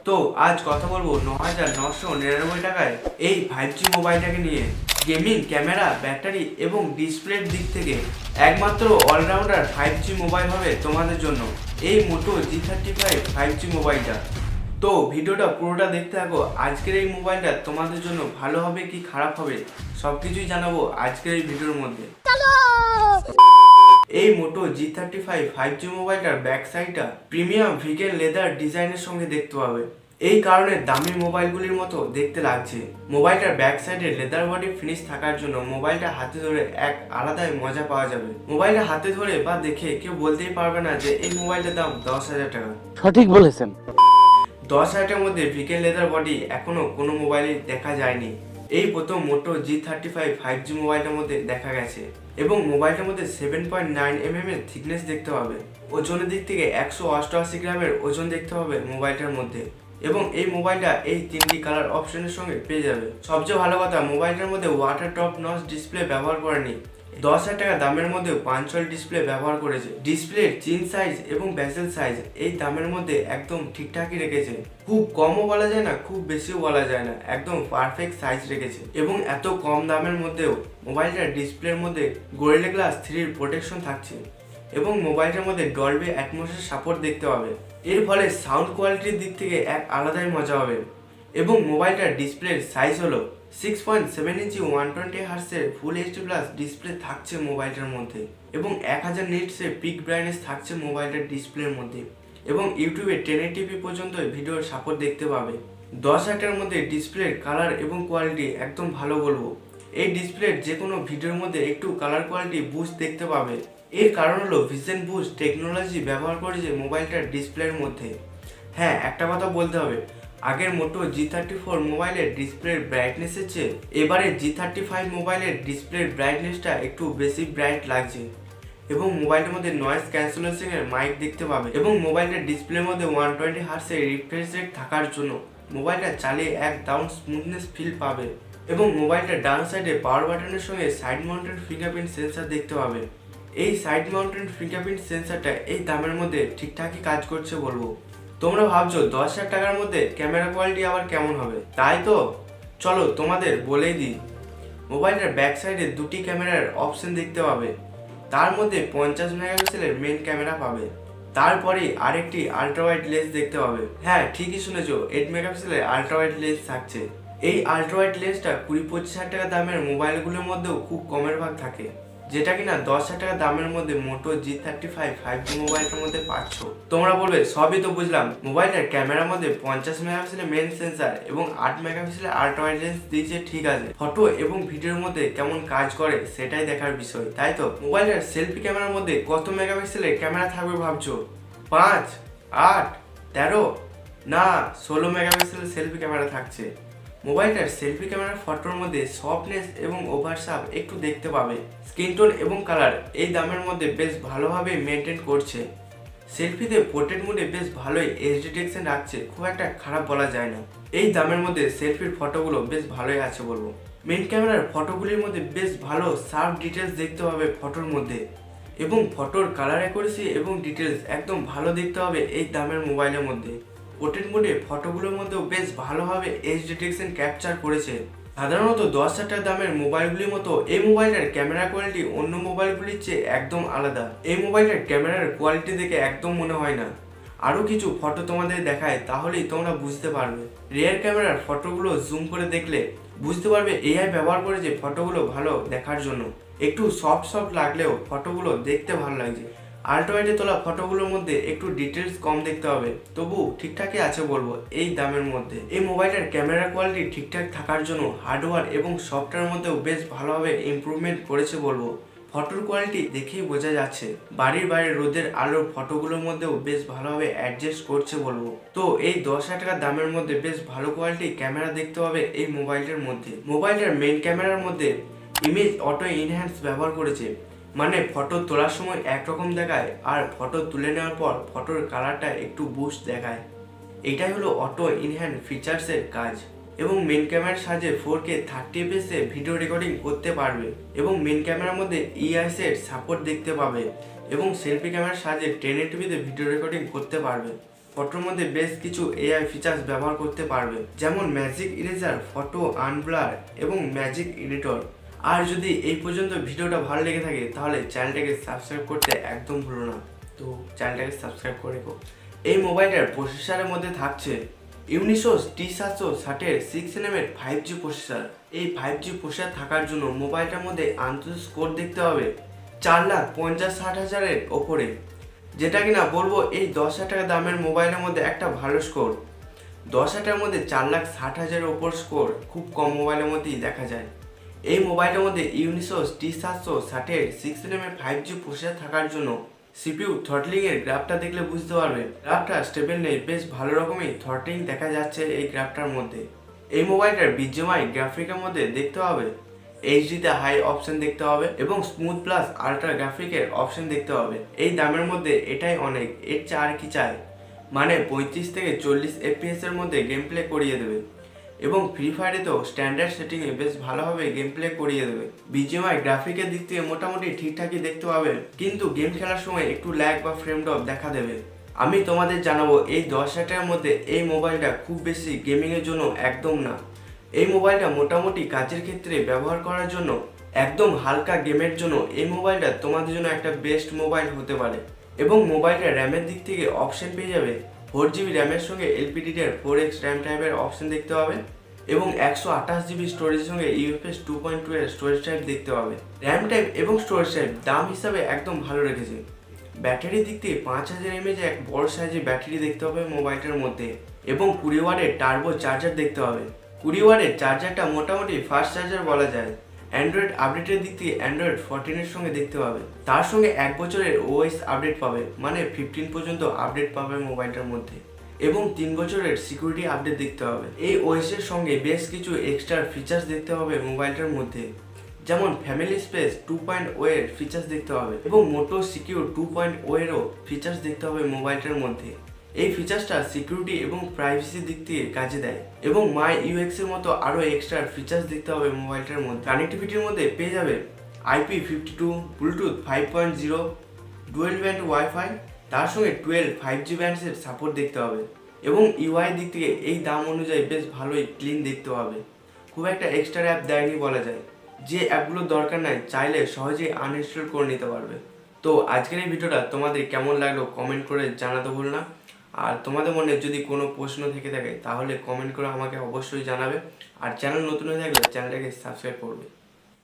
তো আজ কথা বলবো ৯,৯৯৯ টাকায় এই 5G মোবাইলটাকে নিয়ে। গেমিং, ক্যামেরা, ব্যাটারি এবং ডিসপ্লের দিক থেকে একমাত্র অলরাউন্ডার 5G মোবাইল হবে তোমাদের জন্য এই মোটো G35 5G মোবাইলটা। তো ভিডিওটা পুরোটা দেখতে থাকো। আজকের এই মোবাইলটা তোমাদের জন্য ভালো হবে কি খারাপ হবে সবকিছুই জানাবো আজকের এই ভিডিওর মধ্যে। এই মোটো G35 5G মোবাইলটার ব্যাক সাইডটা প্রিমিয়াম ভিগেন লেদার ডিজাইনের সঙ্গে দেখতে পাবে। এই কারণে দামি মোবাইলগুলির মতো দেখতে লাগছে। মোবাইলটার ব্যাক সাইডে লেদার বডি ফিনিশ থাকার জন্য মোবাইলটা হাতে ধরে এক আলাদাই মজা পাওয়া যাবে। মোবাইলটা হাতে ধরে বা দেখে কেউ বলতেই পারবে না যে এই মোবাইলটার দাম 10,000 টাকা। সঠিক বলেছেন। 10,000 টাকার মধ্যে ভিগেন লেদার বডি এখনো কোনো মোবাইলে দেখা যায়নি। এই প্রথম মোটো G35 5G মোবাইলটার মধ্যে দেখা গেছে এবং মোবাইলটার মধ্যে 7.9 mm এর থিকনেস দেখতে পাবে। ওজনের দিক থেকে 188 গ্রামের ওজন দেখতে পাবে মোবাইলটার মধ্যে এবং এই মোবাইলটা এই তিনটি কালার অপশনের সঙ্গে পেয়ে যাবে। সবচেয়ে ভালো কথা, মোবাইলটার মধ্যে ওয়াটার টপ নচ ডিসপ্লে ব্যবহার করেনি। 10,000 টাকা দামের মধ্যে পাঞ্চল ডিসপ্লে ব্যবহার করেছে। ডিসপ্লের চিন সাইজ এবং বেজেল সাইজ এই দামের মধ্যে একদম ঠিকঠাকই রেখেছে। খুব কমও বলা যায় না, খুব বেশিও বলা যায় না, একদম পারফেক্ট সাইজ রেখেছে। এবং এত কম দামের মধ্যেও মোবাইলটার ডিসপ্লের মধ্যে গোরিলা গ্লাস 3 প্রোটেকশন থাকছে এবং মোবাইলটার মধ্যে ডলবি অ্যাটমসের সাপোর্ট দেখতে পাবে। এর ফলে সাউন্ড কোয়ালিটির দিক থেকে এক আলাদাই মজা হবে। এবং মোবাইলটার ডিসপ্লের সাইজ হলো 6.7 ইঞ্চি 120 হার্টসের ফুল এইচডি প্লাস ডিসপ্লে থাকছে মোবাইলটার মধ্যে এবং 1000 নিটসের পিক ব্রাইটনেস থাকছে মোবাইলটার ডিসপ্লের মধ্যে এবং ইউটিউবে 1080p পর্যন্ত ভিডিওর সাপোর্ট দেখতে পাবে। 10,000 টাকার মধ্যে ডিসপ্লের কালার এবং কোয়ালিটি একদম ভালো বলবো। এই ডিসপ্লের যে কোনো ভিডিওর মধ্যে একটু কালার কোয়ালিটি বুস্ট দেখতে পাবে। এর কারণ হলো ভিশন বুস্ট টেকনোলজি ব্যবহার করেছে মোবাইলটার ডিসপ্লের মধ্যে। হ্যাঁ, একটা কথা বলতে হবে, আগের মোটো G34 মোবাইলের ডিসপ্লের ব্রাইটনেসের চেয়ে এবারে G35 মোবাইলের ডিসপ্লের ব্রাইটনেসটা একটু বেশি ব্রাইট লাগছে এবং মোবাইলের মধ্যে নয়েজ ক্যান্সেলেশনের মাইক দেখতে পাবে এবং মোবাইলের ডিসপ্লের মধ্যে 120 হার্টসের রিফ্রেশ রেট থাকার জন্য মোবাইলটা চালিয়ে এক দারুণ স্মুথনেস ফিল পাবে এবং মোবাইলটার ডান সাইডে পাওয়ার বাটনের সঙ্গে সাইড মাউন্টেড ফিঙ্গারপ্রিন্ট সেন্সর দেখতে পাবে। এই সাইড মাউন্টেড ফিঙ্গারপ্রিন্ট সেন্সরটা এই দামের মধ্যে ঠিকঠাকই কাজ করছে বলবো। তোমরা ভাবছো 10,000 টাকার মধ্যে ক্যামেরা কোয়ালিটি আবার কেমন হবে, তাই তো চলো তোমাদের বলেই দিই। মোবাইলের ব্যাক সাইডে দুটি ক্যামেরার অপশন দেখতে পাবে, তার মধ্যে 50 মেগাপিক্সেলের মেন ক্যামেরা পাবে, তারপরে আরেকটি আল্ট্রা ওয়াইড লেন্স দেখতে পাবে। হ্যাঁ, ঠিকই শুনেছো, 8 মেগাপিক্সেলের আল্ট্রা ওয়াইড লেন্স থাকছে। এই আল্ট্রা ওয়াইড লেন্সটা 20-25,000 টাকা দামের মোবাইলগুলোর মধ্যেও খুব কমের ভাগ থাকে, যেটা কিনা 10,000 টাকা দামের মধ্যে মোটো G35 5G মোবাইলটার মধ্যে পাচ্ছ। তোমরা বলবে সবই তো বুঝলাম, মোবাইলটার ক্যামেরার মধ্যে 50 মেগাপিক্সেলের মেন সেন্সর এবং 8 মেগাপিক্সেলের আল্ট্রা ওয়াইড লেন্স দিয়েছে, ঠিক আছে। ফটো এবং ভিডিওর মধ্যে কেমন কাজ করে সেটাই দেখার বিষয়, তাই তো। মোবাইলের সেলফি ক্যামেরার মধ্যে কত মেগাপিক্সেলের ক্যামেরা থাকবে ভাবছো? 5, 8, 13 না 16 মেগাপিক্সেলের সেলফি ক্যামেরা থাকছে। মোবাইলটার সেলফি ক্যামেরার ফটোর মধ্যে সফটনেস এবং ওভারশাপ একটু দেখতে পাবে। স্কিন টোন এবং কালার এই দামের মধ্যে বেশ ভালোভাবে মেনটেন করছে। সেলফিতে পোর্ট্রেট মোডে বেশ ভালোই এজ ডিটেকশন রাখছে, খুব একটা খারাপ বলা যায় না। এই দামের মধ্যে সেলফির ফটোগুলো বেশ ভালোই আছে বলবো। মেন ক্যামেরার ফটোগুলির মধ্যে বেশ ভালো শার্প ডিটেলস দেখতে পাবে ফটোর মধ্যে এবং ফটোর কালার অ্যাকুরেসি এবং ডিটেলস একদম ভালো দেখতে হবে এই দামের মোবাইলের মধ্যে। পোর্ট্রেট মোডে ফটোগুলোর মধ্যেও বেশ ভালোভাবে এজ ডিটেকশন ক্যাপচার করেছে। সাধারণত 10,000 টাকা দামের মোবাইলগুলির মতো এই মোবাইলটার ক্যামেরা কোয়ালিটি অন্য মোবাইলগুলির চেয়ে একদম আলাদা। এই মোবাইলটার ক্যামেরার কোয়ালিটি দেখে একদম মনে হয় না। আরও কিছু ফটো তোমাদের দেখায়, তাহলেই তোমরা বুঝতে পারবে। রিয়ার ক্যামেরার ফটোগুলো জুম করে দেখলে বুঝতে পারবে এআই ব্যবহার করেছে ফটোগুলো ভালো দেখার জন্য। একটু সফট লাগলেও ফটোগুলো দেখতে ভালো লাগছে। আল্ট্রা ওয়াইডে তোলা ফটোগুলোর মধ্যে একটু ডিটেলস কম দেখতে হবে, তবু ঠিকঠাকই আছে বলবো এই দামের মধ্যে। এই মোবাইলটার ক্যামেরা কোয়ালিটি ঠিকঠাক থাকার জন্য হার্ডওয়্যার এবং সফটওয়্যার মধ্যেও বেশ ভালোভাবে ইমপ্রুভমেন্ট করেছে বলবো। ফটোর কোয়ালিটি দেখেই বোঝা যাচ্ছে। বাড়ির বাইরে রোদের আলোর ফটোগুলোর মধ্যেও বেশ ভালোভাবে অ্যাডজাস্ট করছে বলবো। তো এই 10,000 টাকা দামের মধ্যে বেশ ভালো কোয়ালিটি ক্যামেরা দেখতে হবে এই মোবাইলটার মধ্যে। মোবাইলটার মেইন ক্যামেরার মধ্যে ইমেজ অটো ইনহ্যান্স ব্যবহার করেছে, মানে ফটো তোলার সময় একরকম দেখায় আর ফটো তুলে নেওয়ার পর ফটোর কালারটা একটু বুস্ট দেখায়। এটাই হলো অটো ইনহ্যান্স ফিচার্সের কাজ। এবং মেন ক্যামেরার সাহায্যে 4K 30 fps এ ভিডিও রেকর্ডিং করতে পারবে এবং মেন ক্যামেরার মধ্যে EIS এর সাপোর্ট দেখতে পাবে এবং সেলফি ক্যামেরার সাহায্যে 1080p তে ভিডিও রেকর্ডিং করতে পারবে। ফটোর মধ্যে বেশ কিছু এআই ফিচার্স ব্যবহার করতে পারবে, যেমন ম্যাজিক ইরেজার, ফটো আনব্লার এবং ম্যাজিক এডিটর। আর যদি এই পর্যন্ত ভিডিওটা ভালো লেগে থাকে তাহলে চ্যানেলটাকে সাবস্ক্রাইব করতে একদম ভুলো না। তো চ্যানেলটাকে সাবস্ক্রাইব করে রেখো। এই মোবাইলটার প্রসেসরের মধ্যে থাকছে ইউনিসোস T760 এর 6nm 5G প্রসেসর। এই 5G প্রসেসর থাকার জন্য মোবাইলটার মধ্যে আন্তর্জাতিক স্কোর দেখতে হবে 4,50,60,000-এর ওপরে, যেটা কিনা বলবো এই 10,000 টাকা দামের মোবাইলের মধ্যে একটা ভালো স্কোর। 10,000 টাকার মধ্যে 4,60,000-এর ওপর স্কোর খুব কম মোবাইলের মধ্যেই দেখা যায়। এই মোবাইলের মধ্যে ইউনিসোস T760 এর 6nm 5G প্রসেসর থাকার জন্য সিপিইউ থ্রটলিং এর গ্রাফটা দেখলে বুঝতে পারবে গ্রাফটা স্টেবল নেই, বেশ ভালো রকমই থ্রটলিং দেখা যাচ্ছে এই গ্রাফটার মধ্যে। এই মোবাইলটার বিজিএমআই গ্রাফিকের মধ্যে দেখতে হবে এইচডিতে হাই অপশন দেখতে হবে এবং স্মুথ প্লাস আল্ট্রা গ্রাফিকের অপশন দেখতে হবে। এই দামের মধ্যে এটাই অনেক, এর চেয়ে আর কি চাই। মানে 35 থেকে 40 FPS এর মধ্যে গেম প্লে করিয়ে দেবে এবং ফ্রি ফায়ারে তো স্ট্যান্ডার্ড সেটিংয়ে বেশ ভালোভাবে গেম প্লে করিয়ে দেবে। বিজিএমআই গ্রাফিকের দিক থেকে মোটামুটি ঠিকঠাকই দেখতে পাবে, কিন্তু গেম খেলার সময় একটু ল্যাগ বা ফ্রেম ড্রপ দেখা দেবে। আমি তোমাদের জানাবো এই 10,000 টাকার মধ্যে এই মোবাইলটা খুব বেশি গেমিংয়ের জন্য একদম না। এই মোবাইলটা মোটামুটি কাজের ক্ষেত্রে ব্যবহার করার জন্য, একদম হালকা গেমের জন্য এই মোবাইলটা তোমাদের জন্য একটা বেস্ট মোবাইল হতে পারে। এবং মোবাইলটা র্যামের দিক থেকে অপশন পেয়ে যাবে 4GB র্যামের সঙ্গে LPDDR 4X র্যাম টাইপের অপশন দেখতে পাবে এবং 128GB স্টোরেজের সঙ্গে UFS 2.2 এর স্টোরেজ টাইপ দেখতে পাবে। র্যাম টাইপ এবং স্টোরেজ টাইপ দাম হিসাবে একদম ভালো রেখেছে। ব্যাটারির দিক থেকে 5000 mAh এক বড় সাইজের ব্যাটারি দেখতে হবে মোবাইলটার মধ্যে এবং 20 ওয়াটের টার্বো চার্জার দেখতে হবে। 20 ওয়াটের চার্জারটা মোটামুটি ফাস্ট চার্জার বলা যায়। অ্যান্ড্রয়েড আপডেটের দিক থেকে অ্যান্ড্রয়েড 14 এর সঙ্গে দেখতে পাবে, তার সঙ্গে 1 বছরের OS আপডেট পাবে, মানে 15 পর্যন্ত আপডেট পাবে মোবাইলটার মধ্যে এবং 3 বছরের সিকিউরিটি আপডেট দেখতে হবে। এই OS এর সঙ্গে বেশ কিছু এক্সট্রা ফিচার্স দেখতে হবে মোবাইলটার মধ্যে, যেমন ফ্যামিলি স্পেস 2.0 এর ফিচার্স দেখতে হবে এবং মোটো সিকিউর 2.0 এরও ফিচার্স দেখতে হবে মোবাইলটার মধ্যে। এই ফিচার্সটা সিকিউরিটি এবং প্রাইভেসির দিক থেকে কাজে দেয় এবং মাই ইউএক্স এর মতো আরও এক্সট্রা ফিচার্স দেখতে হবে মোবাইলটার মধ্যে। কানেক্টিভিটির মধ্যে পেয়ে যাবে IP52, Bluetooth 5.0, dual band wifi, তার সঙ্গে 12 5G ব্যান্ডসের সাপোর্ট দেখতে হবে এবং ইউআই দিক থেকে এই দাম অনুযায়ী বেশ ভালোই ক্লিন দেখতে হবে। খুব একটা এক্সট্রা অ্যাপ দেয়নি বলা যায়, যে অ্যাপগুলোর দরকার নাই চাইলে সহজেই আনইনস্টল করে নিতে পারবে। তো আজকের এই ভিডিওটা তোমাদের কেমন লাগলো কমেন্ট করে জানাতে ভুল না। আর তোমাদের মনে যদি কোনো প্রশ্ন থেকে থাকে তাহলে কমেন্ট করে আমাকে অবশ্যই জানাবে। আর চ্যানেল নতুন হয়ে থাকলে চ্যানেলটাকে সাবস্ক্রাইব করবে।